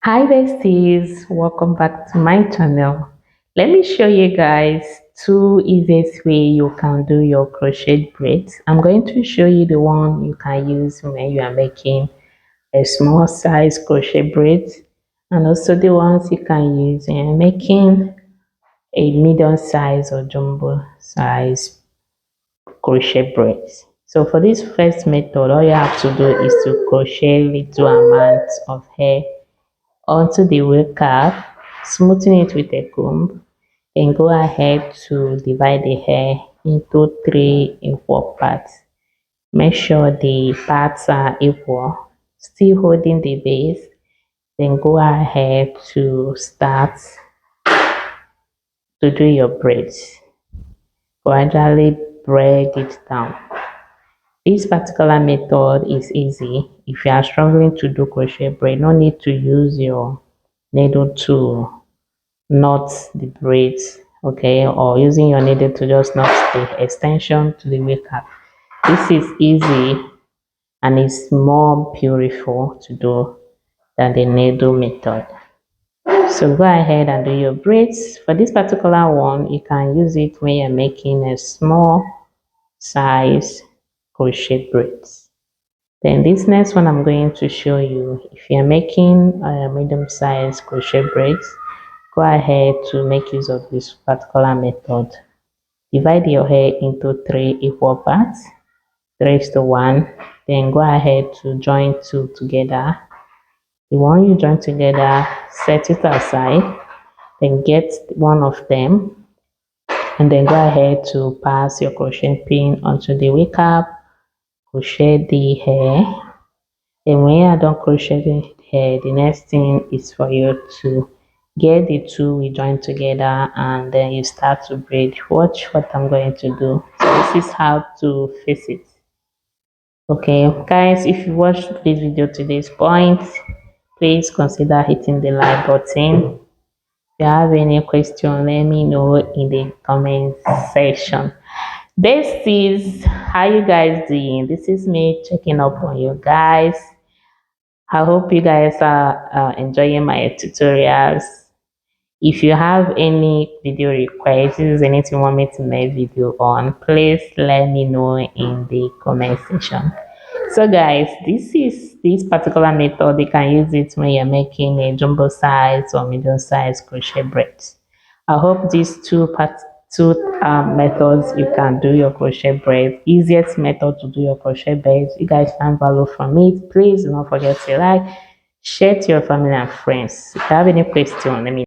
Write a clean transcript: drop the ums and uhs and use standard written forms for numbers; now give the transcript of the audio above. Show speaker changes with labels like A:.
A: Hi besties, welcome back to my channel. Let me show you guys two easiest way you can do your crochet braids. I'm going to show you the one you can use when you are making a small size crochet braids, and also the ones you can use when you're making a medium size or jumbo size crochet braids. So for this first method, all you have to do is to crochet little amounts of hair onto the wheel cap, smoothing it with a comb, and go ahead to divide the hair into three equal parts. Make sure the parts are equal, still holding the base. Then go ahead to start to do your braids. Gradually braid it down. This particular method is easy. If you are struggling to do crochet braid, no need to use your needle to knot the braids, okay, or using your needle to just knot the extension to the wig cap. This is easy and it's more beautiful to do than the needle method. So go ahead and do your braids. For this particular one, you can use it when you're making a small size crochet braids. Then this next one I'm going to show you, if you're making a medium size crochet braids, go ahead to make use of this particular method. Divide your hair into three equal parts, 3:1. Then go ahead to join two together. The one you join together, set it aside. Then get one of them, and then go ahead to pass your crochet pin onto the wig cap. Crochet the hair. And when you are done crocheting the hair, the next thing is for you to get the two we join together, and then you start to braid. Watch what I'm going to do. So this is how to fix it. Okay guys, if you watched this video to this point, please consider hitting the like button. If you have any question, let me know in the comment section. This is how you guys doing. This is me checking up on you guys. I hope you guys are enjoying my tutorials. If you have any video requests, is anything you want me to make video on, please let me know in the comment section. So guys, this particular method, you can use it when you're making a jumbo size or medium size crochet braids. I hope these two methods you can do your crochet braids. Easiest method to do your crochet braids. You guys find value from it, please do not forget to like, share to your family and friends. If you have any question, let me